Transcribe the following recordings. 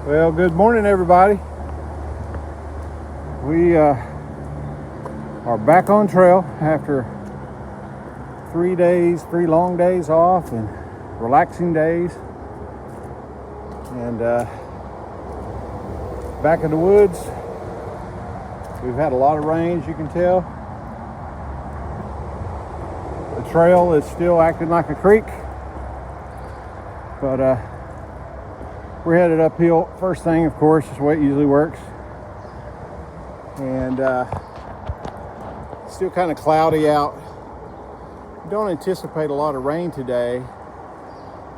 Well, good morning, everybody. We are back on trail after 3 long days off and relaxing days. And back in the woods, we've had a lot of rain, as you can tell. The trail is still acting like a creek, but we're headed uphill. First thing, of course, is the way it usually works. And still kind of cloudy out. Don't anticipate a lot of rain today.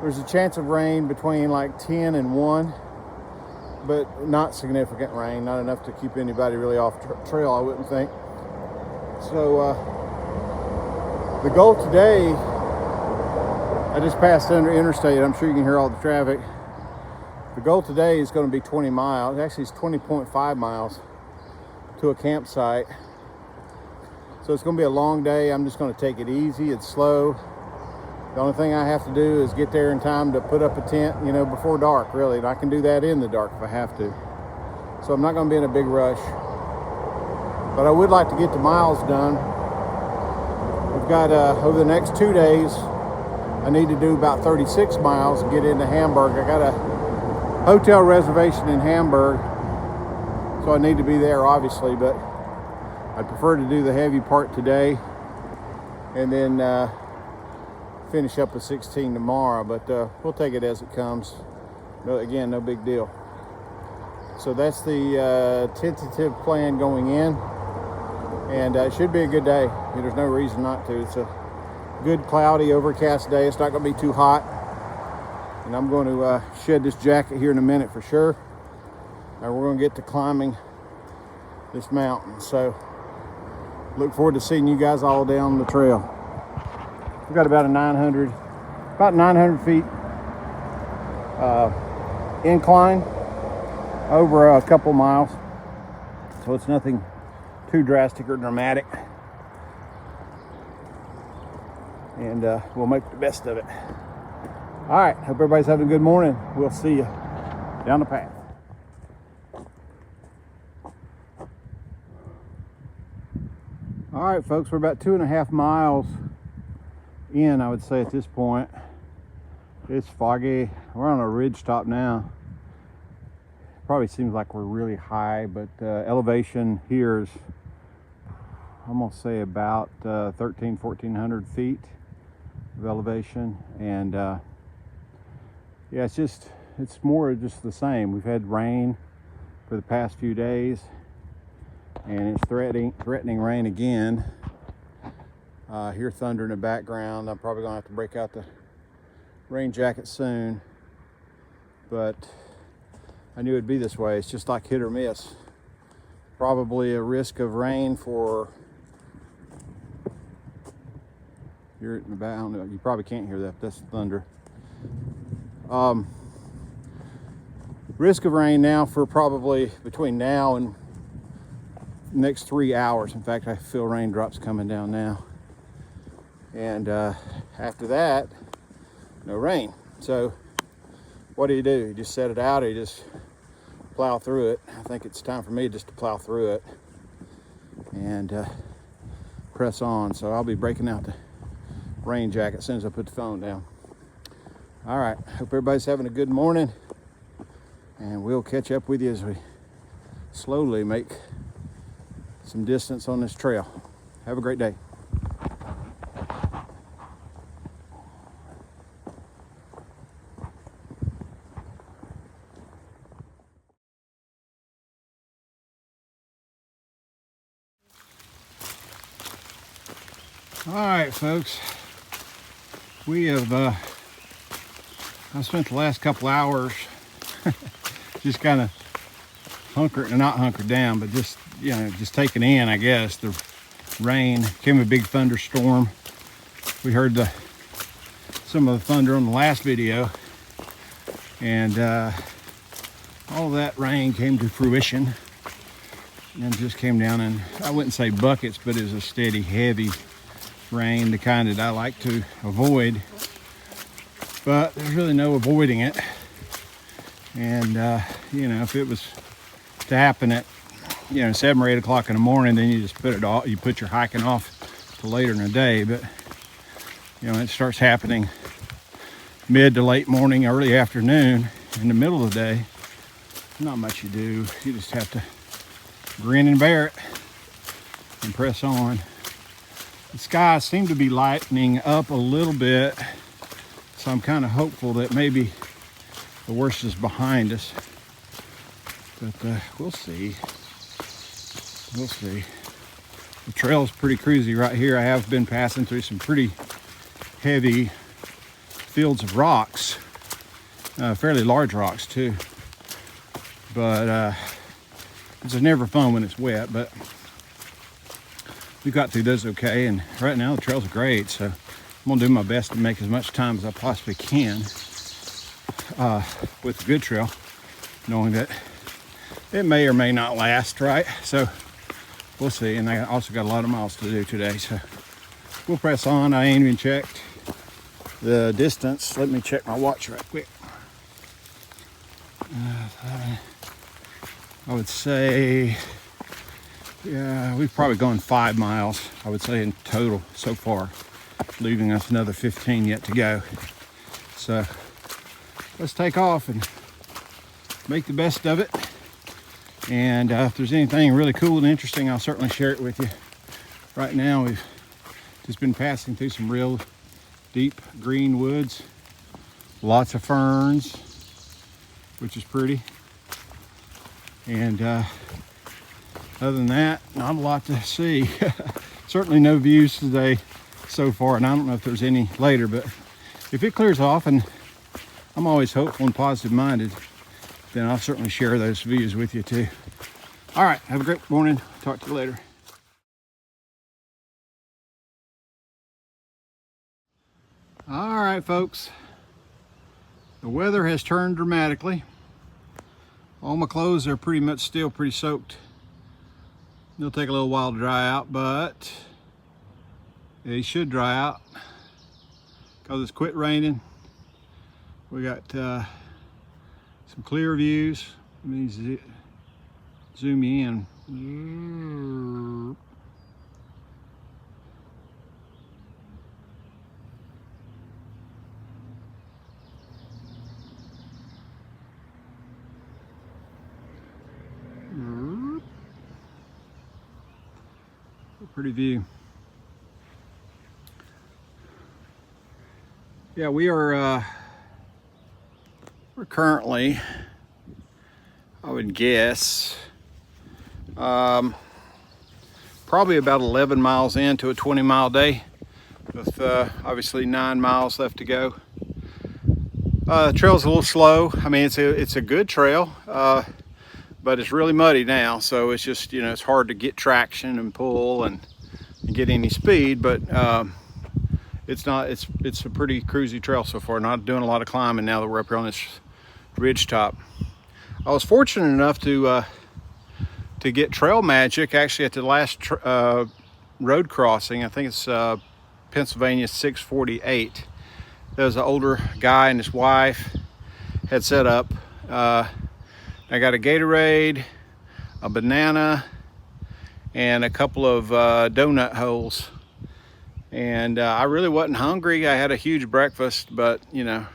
There's a chance of rain between like 10 and 1, but not significant rain, not enough to keep anybody really off trail, I wouldn't think. So the goal today, I just passed under interstate. I'm sure you can hear all the traffic. The goal today is going to be 20 miles. Actually, it's 20.5 miles to a campsite. So it's going to be a long day. I'm just going to take it easy and slow. The only thing I have to do is get there in time to put up a tent, before dark, really. And I can do that in the dark if I have to. So I'm not going to be in a big rush. But I would like to get the miles done. We've got, over the next 2 days, I need to do about 36 miles and get into Hamburg. I got a hotel reservation in Hamburg, so I need to be there, obviously, but I'd prefer to do the heavy part today and then finish up with 16 tomorrow, but we'll take it as it comes. Again, no big deal. So that's the tentative plan going in, and it should be a good day. There's no reason not to. It's a good cloudy, overcast day. It's not going to be too hot, and I'm going to shed this jacket here in a minute for sure. And we're going to get to climbing this mountain. So look forward to seeing you guys all down the trail. We've got about 900 feet incline over a couple miles. So it's nothing too drastic or dramatic. And we'll make the best of it. All right, hope everybody's having a good morning. We'll see you down the path. All right, folks, we're about 2.5 miles in, I would say, at this point. It's foggy. We're on a ridge top now. Probably seems like we're really high, but elevation here is, I'm gonna say, about 1,400 feet of elevation. And yeah, it's more just the same. We've had rain for the past few days, and it's threatening rain again. Hear thunder in the background. I'm probably gonna have to break out the rain jacket soon, but I knew it'd be this way. It's just like hit or miss. Probably a risk of rain for, you're in the back, I don't know, you probably can't hear that. That's thunder. Risk of rain now for probably between now and next 3 hours. In fact, I feel raindrops coming down now. And after that, no rain. So what do? You just set it out, or you just plow through it? I think it's time for me just to plow through it and press on. So I'll be breaking out the rain jacket as soon as I put the phone down. All right, hope everybody's having a good morning, and we'll catch up with you as we slowly make some distance on this trail. Have a great day. All right, folks, we have I spent the last couple hours just kind of not hunkered down, but just taking in, I guess, the rain. Came a big thunderstorm. We heard some of the thunder on the last video, and all that rain came to fruition and just came down, and I wouldn't say buckets, but it was a steady, heavy rain, the kind that I like to avoid, but there's really no avoiding it. And you know, if it was to happen at, you know, 7 or 8 o'clock in the morning, then you just put it off, you put your hiking off to later in the day. But, you know, it starts happening mid to late morning, early afternoon, in the middle of the day, not much you do. You just have to grin and bear it and press on. The skies seem to be lightening up a little bit, so I'm kind of hopeful that maybe the worst is behind us. But we'll see. We'll see. The trail is pretty cruisy right here. I have been passing through some pretty heavy fields of rocks, fairly large rocks too. But it's never fun when it's wet, but we got through those okay. And right now the trails are great, so I'm gonna do my best to make as much time as I possibly can with the good trail, knowing that it may or may not last, right? So we'll see. And I also got a lot of miles to do today, so we'll press on. I ain't even checked the distance. Let me check my watch right quick. I would say, yeah, we've probably gone 5 miles, I would say, in total so far, leaving us another 15 yet to go. So let's take off and make the best of it. And if there's anything really cool and interesting, I'll certainly share it with you. Right now, we've just been passing through some real deep green woods, lots of ferns, which is pretty. And other than that, not a lot to see. Certainly no views today so far, and I don't know if there's any later, but if it clears off, and I'm always hopeful and positive minded, then I'll certainly share those views with you too. All right, have a great morning. Talk to you later. All right, folks. The weather has turned dramatically. All my clothes are pretty much still pretty soaked. They'll take a little while to dry out, but they should dry out because it's quit raining. We got some clear views. Let me zoom you in. Pretty view. Yeah, we're currently, I would guess, probably about 11 miles into a 20-mile day, with obviously 9 miles left to go. The trail's a little slow. I mean, it's a good trail, but it's really muddy now, so it's just, you know, it's hard to get traction and pull and get any speed, but it's a pretty cruisy trail so far. Not doing a lot of climbing now that we're up here on this ridge top. I was fortunate enough to get trail magic actually at the last road crossing. I think it's Pennsylvania 648. There was an older guy and his wife had set up. I got a Gatorade, a banana, and a couple of donut holes. And I really wasn't hungry. I had a huge breakfast, but you know,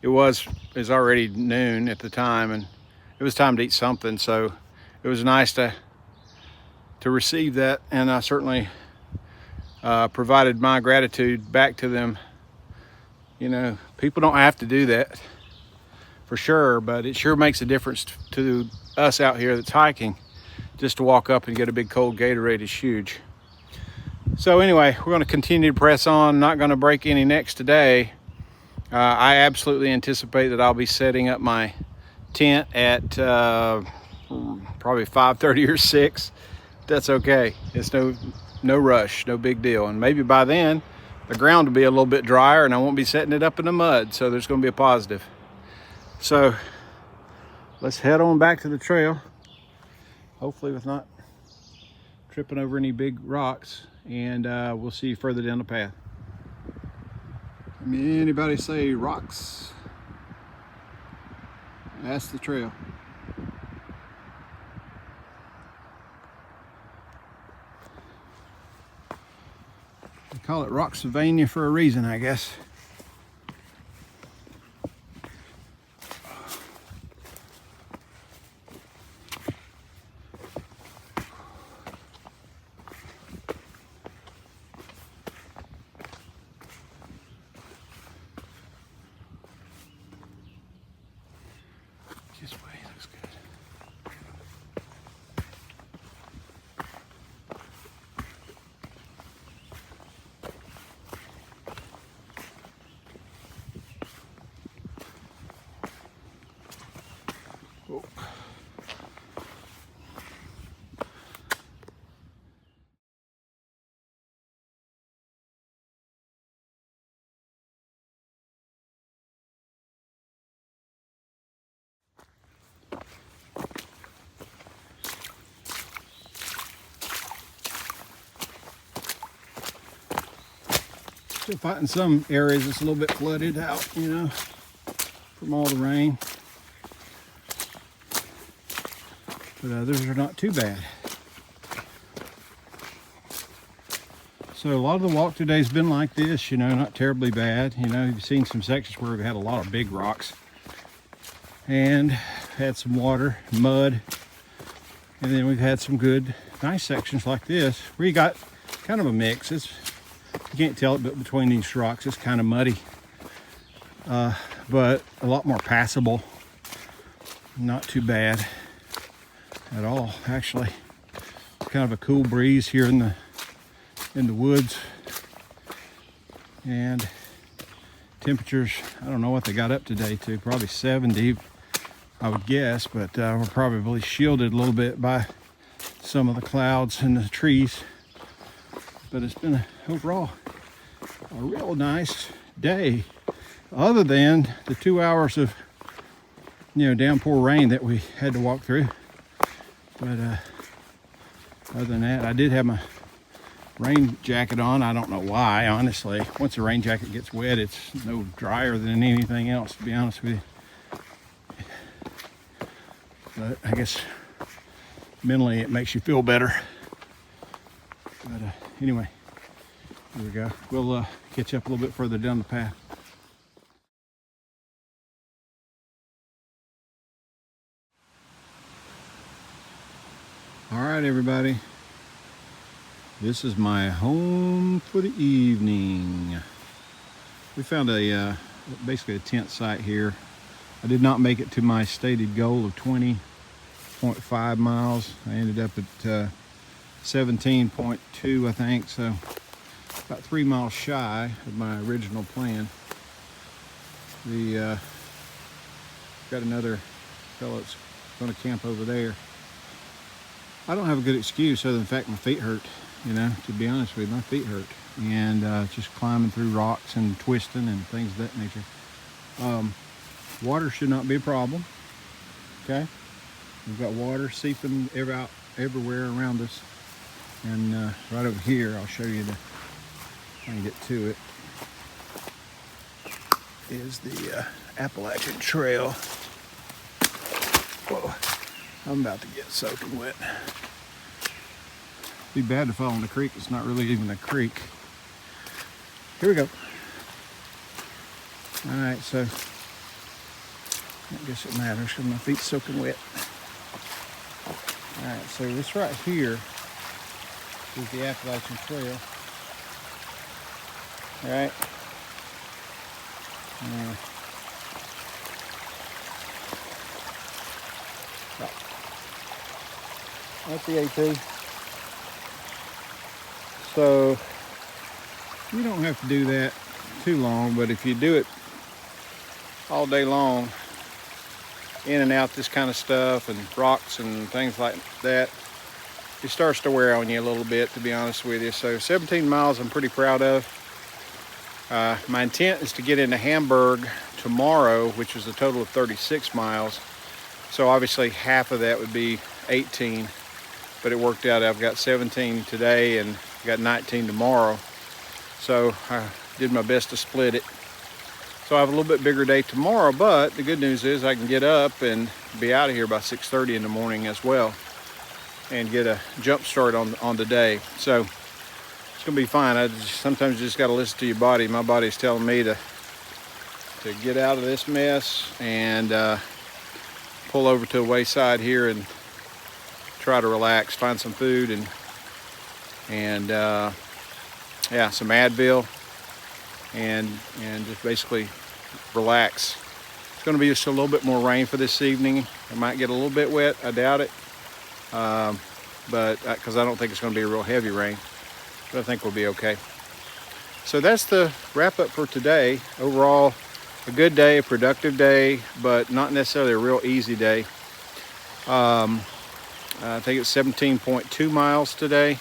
it was already noon at the time, and it was time to eat something. So it was nice to receive that, and I certainly provided my gratitude back to them. You know, people don't have to do that, for sure, but it sure makes a difference to us out here that's hiking. Just to walk up and get a big cold Gatorade is huge. So anyway, we're going to continue to press on. Not going to break any necks today. I absolutely anticipate that I'll be setting up my tent at probably 5:30 or 6. That's okay. It's no rush, no big deal. And maybe by then the ground will be a little bit drier and I won't be setting it up in the mud. So there's going to be a positive. So let's head on back to the trail, hopefully with not tripping over any big rocks, and we'll see you further down the path. Anybody say rocks? That's the trail. Call it Rocksylvania for a reason, I guess. This way looks good. Oh. Still fighting some areas it's a little bit flooded out, you know, from all the rain. But others are not too bad. So a lot of the walk today has been like this, you know, not terribly bad. You know, you've seen some sections where we've had a lot of big rocks and had some water, mud, and then we've had some good, nice sections like this where you got kind of a mix. You can't tell it, but between these rocks it's kind of muddy, but a lot more passable. Not too bad at all, actually. Kind of a cool breeze here in the woods, and temperatures, I don't know what they got up today to, probably 70 I would guess, but we're probably shielded a little bit by some of the clouds and the trees. But it's been overall a real nice day, other than the 2 hours of, you know, downpour rain that we had to walk through. But other than that, I did have my rain jacket on. I don't know why, honestly. Once the rain jacket gets wet, it's no drier than anything else, to be honest with you. But I guess mentally it makes you feel better. But anyway, here we go. We'll catch up a little bit further down the path. All right, everybody. This is my home for the evening. We found basically a tent site here. I did not make it to my stated goal of 20.5 miles. I ended up at 17.2, I think, so about 3 miles shy of my original plan. Got another fellow that's going to camp over there. I don't have a good excuse other than the fact my feet hurt, you know, to be honest with you, my feet hurt. And just climbing through rocks and twisting and things of that nature. Water should not be a problem, okay? We've got water seeping everywhere around us. And right over here, I'll show you if I can get to it, is the Appalachian Trail. Whoa, I'm about to get soaking wet. Be bad to fall in the creek. It's not really even a creek. Here we go. All right, so I guess it matters because my feet's soaking wet. All right, so this right here is the Appalachian Trail. All right. That's the AT. So you don't have to do that too long, but if you do it all day long, in and out this kind of stuff and rocks and things like that, it starts to wear on you a little bit, to be honest with you. So 17 miles I'm pretty proud of. My intent is to get into Hamburg tomorrow, which is a total of 36 miles. So obviously half of that would be 18, but it worked out. I've got 17 today and got 19 tomorrow. So I did my best to split it. So I have a little bit bigger day tomorrow, but the good news is I can get up and be out of here by 6:30 in the morning as well and get a jump start on the day. So it's gonna be fine. Sometimes you just gotta listen to your body. My body's telling me to get out of this mess and pull over to a wayside here and try to relax, find some food and yeah, some Advil and just basically relax. It's going to be just a little bit more rain for this evening. It might get a little bit wet, I doubt it, but because I don't think it's going to be a real heavy rain, but I think we'll be okay. So that's the wrap up for today. Overall, a good day, a productive day, but not necessarily a real easy day. I think it's 17.2 miles today,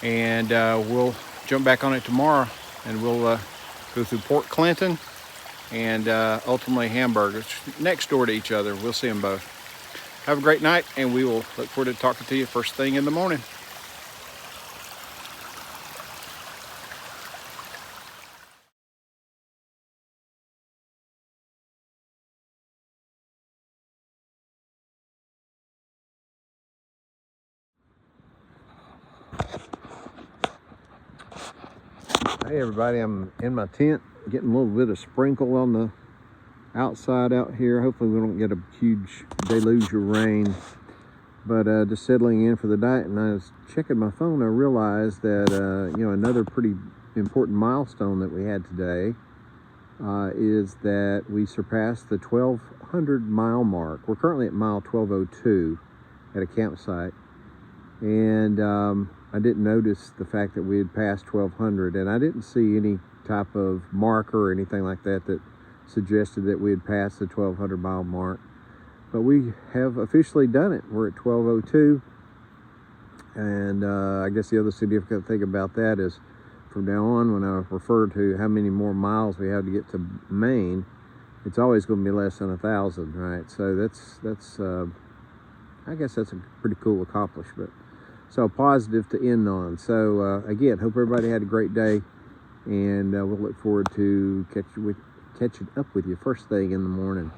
and we'll jump back on it tomorrow, and we'll go through Port Clinton and ultimately Hamburg. It's next door to each other. We'll see them both. Have a great night, and we will look forward to talking to you first thing in the morning. Hey everybody, I'm in my tent getting a little bit of sprinkle on the outside out here. Hopefully we don't get a huge deluge of rain, but just settling in for the night. And I was checking my phone, I realized that another pretty important milestone that we had today is that we surpassed the 1,200 mile mark. We're currently at mile 1202 at a campsite, and I didn't notice the fact that we had passed 1,200, and I didn't see any type of marker or anything like that that suggested that we had passed the 1,200 mile mark. But we have officially done it. We're at 1202, and I guess the other significant thing about that is from now on, when I refer to how many more miles we have to get to Maine, it's always going to be less than 1,000, right? So that's I guess that's a pretty cool accomplishment. So positive to end on. So again, hope everybody had a great day, and we'll look forward to catching up with you first thing in the morning.